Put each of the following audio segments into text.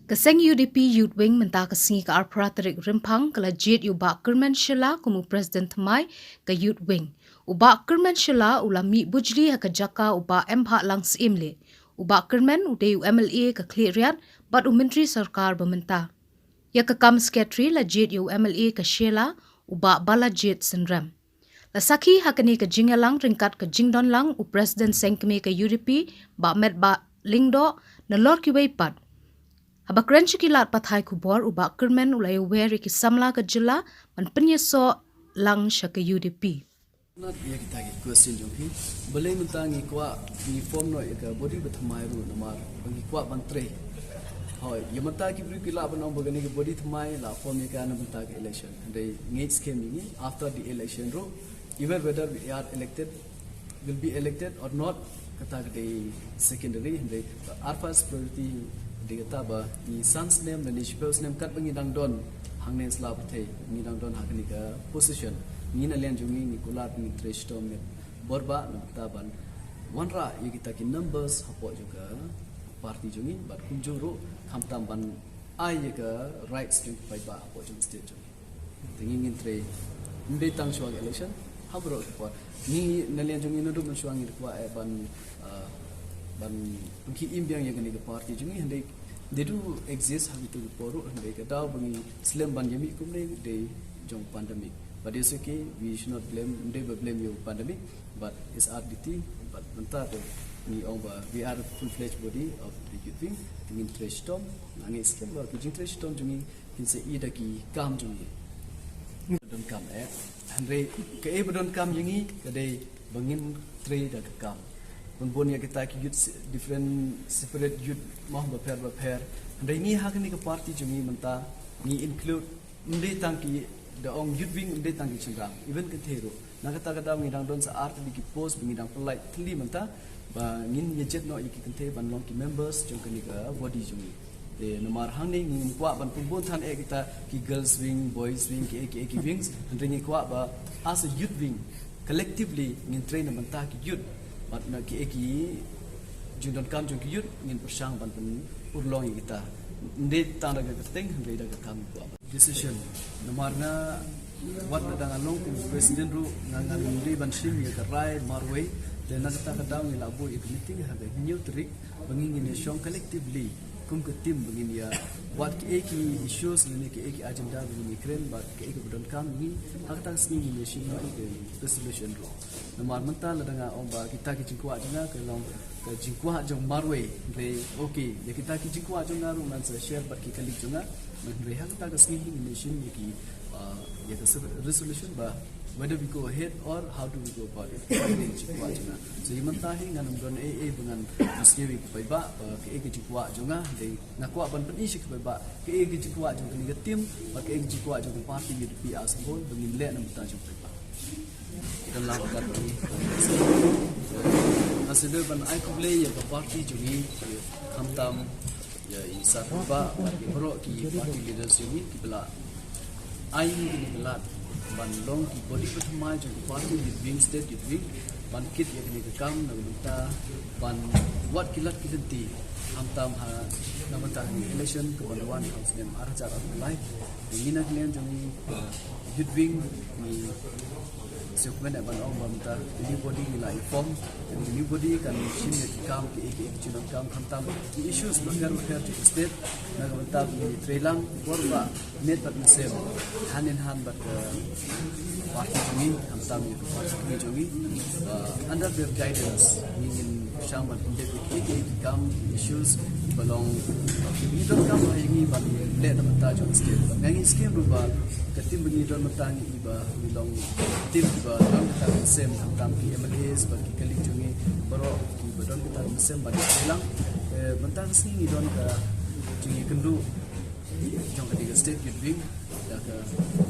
Kaseng UDP Youth Wing menta kasingi ka arpratrik rimpang kala jit uba Kyrmen Shylla kumu President Mai ka Youth Wing. Uba Kyrmen Shylla ulami bujli haka jaka uba empha lang simle. Uba Kyrmen ude UMLA ka kliriat bat Menteri Sarkar bementa. Ya ka kam sekretari la jit UMLA ka Shylla uba bala jit sendram. La saki hakani ka jingalang ringkat ka jingdon lang u President Sengkeme ka UDP ba met ba lingdo na lor ki weipat. Haba krenchi kilat pathai kubor uba Kyrmen ulai weri ki samla ka jila man penyeso lang sya ka UDP. Not ye kita ki question jongki boleh mentangi kwa ni form no ka body bethamai ru namar bagi kwa bantre hoi ye menta ki bri kila banong bagani ki body thamai la form ye ka na menta ki election they ngate scheme ni after the election ru even whether we are elected will be elected or not kata ke secondary they our first priority digata ba ni son's name dan ni spouse name kat bangi dang don hangne slap the ni dang don hakni ka position ni na len jungi ni kulat ni trash to me borba na ban wanra ye kita ki numbers hapo juga party jungi bat kunjuru khamtam ban ai ye ka rights jung pai ba hapo jung state jungi tingi ngin tre ndai tang shwa election habro ko ni na len jungi no do shwang ni ko ban ki imbyang ye ni ka party jungi handai they do exist habitu poru handai ka daw bangi slam ban yemi kumne they jong pandemic. But it's okay, we should not blame you pandemic, but it's our duty. But we are a full-fledged body of the youth wing. Tingin trash tom, nangi skem ba kijing trash tom jungi kinse ida ki kam jungi. Don't come Andre ke don't come jungi kadai bangin trade da kam. Pun ya kita ki youth different separate youth mau berpair. Andre ni hak ni ke party jungi menta ni include ndai tangki the ong youth wing unde tangi chingrang even kethero nakata ngidang don sa art di post ngidang polite thli manta ba ngin yejet no iki kenthe ban long ki members jong kani ka body jungi de nomar hangni ngin kwa ban pumbon than e kita ki girls wing boys wing ki wings ndringi kwa ba as a youth wing collectively ngin train manta ki youth bat na ki jundon kam jong ki youth ngin persang ban pun urlong kita nde tanda ka teng nde da ka kam kwa decision namarna wat na along president ru ngangan ndi ban sim ye karai marway de nakata ka daw ni labo it meeting ha new trick bangin ni shong collectively kum ka team bangin ya wat ki issues ni ki agenda ni kren ba ki budon kam ni hakta sni ni sim no ke solution ru namar menta la danga omba kita ki jingkwa janga ke long ka jingkwa jong marway de okay ya kita ki jingkwa jong ngaru man sa share ba ki kalik janga rehat ta kasni nation ki ya resolution ba whether we go ahead or how do we go about it so imanta hi nganam don bungan askewi pai ba ke jikwa jonga de nakwa ban pen isik pai ba ke jikwa jong ni tim ba ke jikwa jong party ni pi asbol bangin le nam ta jong pai ba kita lakukan ni asile ban ai ko le ya party jongi khamtam ya insat ba bro ki party leaders ini kibla ai ni kibla ban long ki body pertama jo party di wing state di wing ban kit ya ni kam na minta ban what kilat kilanti amtam ha na minta ni election ke banwan house nem arja lai ini nak len jo ni youth wing ni sequence ban ong minta ini body ni lai form ini body kan sini kam ki chunam kam khamtam issues bagar di state na minta ni trelang borba net but same hand in hand but party ni khamtam ni party ni jongi under their guidance in shaman ki kam issues belong we don't come ini but let them touch on state ngangi scheme ruba katim bagi don matang iba belong tim ba dong kita same khamtam ki MLAs bagi kali jongi baro ki badon kita same bagi bilang mentang sini don ka jongi kendu jong ketiga state youth wing ya ke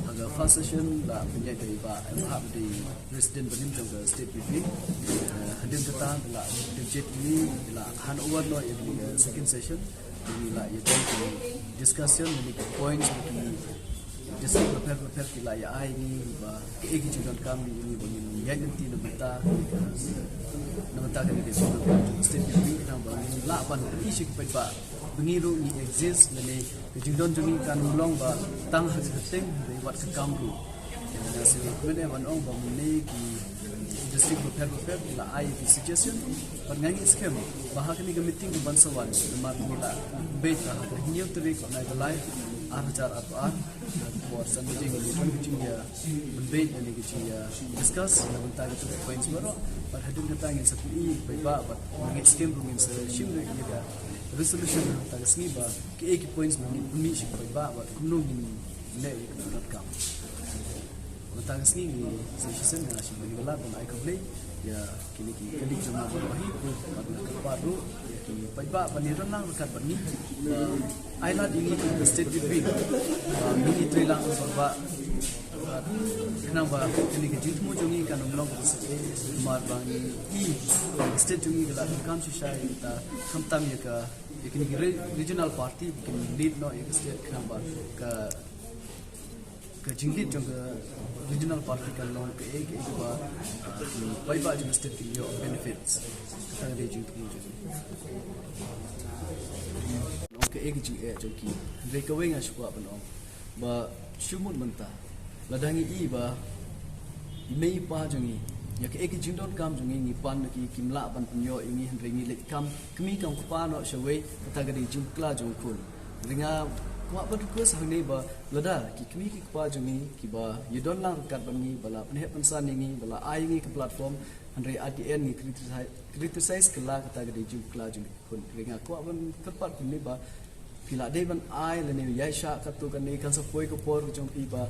aga first session la penjai dari ba MH di president benim jong state youth wing hadir kita la budget ini la han over no in second session ini la ya discussion ni points ni just prepare kila ya ai ni ba ke jong kami ini bangin ya nanti na mata kan ke state youth wing na ba la ban isi ke ba pengiru ni exist lene kejidon jungi kan long ba tang hating de wat ka kamru ya so mene wan ong ba mene ki district prepare la ai ki suggestion par ngangi schem bahag ni ga meeting ban sawan mar mila beta new tri ko na live arjar apa buat meeting ni pun ya bait ni ya discuss tentang itu points baru par hadin tentang satu i ba ngangi schem rungin sa shim ni ga resolution tentang sini ba ke points ni shi ba kumno ni le ka tentang sini ni session na shi ni gala ban ai komplei ya kini kali jama baru hi pada keparu ki paiba paniran lang dekat bani island ini ke state degree mini trailang sorba kenapa kini ke jutmu jungi kan umlong mar bani i state jungi gala kam shai ta kamtam ya ka kini regional party kini lead no ya state kenapa ke jinglit jong regional party kan long ke ek ba paiba jong state yo benefits kita de jutmu jungi ke ek ji e joki re ka wenga shwa bano ba shumut manta ladangi i ba mei pa jungi ya ke ek jindon kam jungi ni pan ki kimla ban punyo ingi hre ni le kam kmi kam pa no shwe ta ga de jing kla jong kun ringa wa ba ku sa ne ba lada ki kmi ki pa jungi ki ba you don lang kat ban ni bala pne pan san ni bala ai ni ke platform andre ADN ni criticize kala kata ga de jing kla jong kun ringa ko ban tepat ni ba pila de ban ai le ne ya sha katu kan ni kan sa poi ko por jong pi ba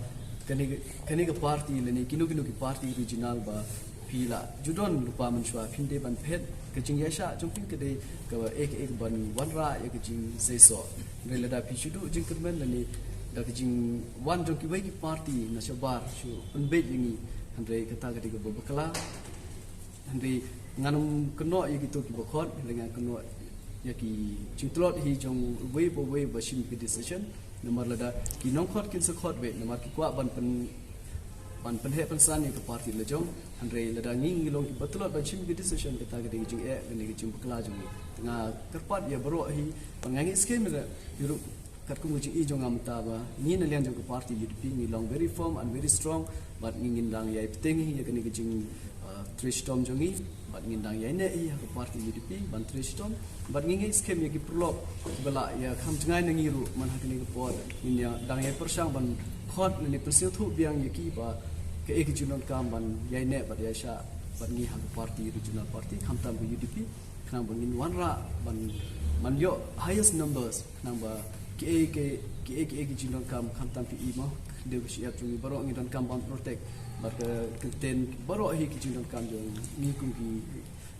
kani ka party le ne kinu ki party regional ba pila judon lupa man shwa phin de ban phet ke jing ya sha jong pi ke de ka ek ban wan ra ya ke jing se so re la da pi shudu jing Kyrmen le ne da ke jing wan jong ki wai ki party na sha bar shu un be ni andre kata ga de ko bakala andre nganum keno ya gitu ki bokhot dengan keno ya ki cintlot hi jong wei ba shim ki decision nomor lada ki nong khot kin sa khot we nomor ki kwa ban pen he pen san ni ka party le jong andre lada ngi long ki batlot ban shim ki decision ka ta ga de jing e ne ki jing bakla jong nga kerpat ya bro hi pangangi scheme da yuru kat ku ji i jong am ta ba ni na lian jong ka party UDP ni long very firm and very strong but ngin dang ya peteng hi ya ka ni ki jing tristom jongi bat ngin dang ya ne i ka party UDP ban tristom bat ngi scheme ya ki prolog bala ya kham jangai ngi ru man hakni ka por in ya dang ya persang ban khot ni persil thu biang ya ki ba ke ek junon kam ban ya ne bat ya sha ban ngi ha party regional party kham tam UDP kham ban ngin wan ra ban man yo highest numbers kham ba ke junon kam kham tam pi mo de shi ya tu baro ngi don kam ban protect but contain baro hi ki junon kam jo ni kum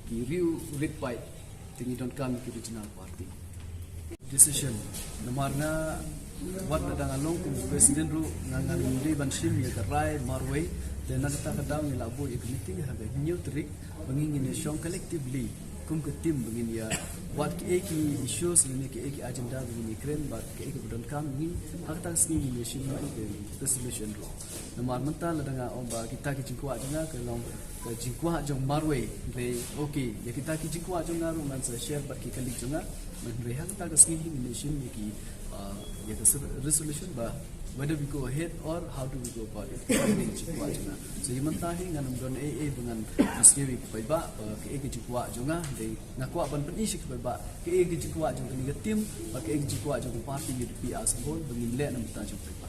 ki riu red fight tingi don kam ki regional party decision namarna wat na dang along ku president ru ngangan ndi ban sim ya karai marway de na ta ka daw ni labo ik meeting ha ga new trick bangin ni shong collectively kum ke tim bangin ya wat ki issues ni ki agenda bangin kren bat ki don kam ni hak ta sni ni sim ma ke resolution ru namar mental la dang ba kita ki jingkwa janga ke long ke jingkwa jong marway le okay ya kita ki jingkwa jong ngaru man sa share bat ki kali janga man re hak ta sni ni sim ni ki ya the resolution ba whether we go ahead or how do we go about it so you manta hi nganum don dengan askewi pai ba ke ek jikwa jonga de nakwa ban pani sik pai ba ke ek jikwa jong ni tim ba ke ek jikwa jong party UDP as whole bengin le nam ta jong pai ba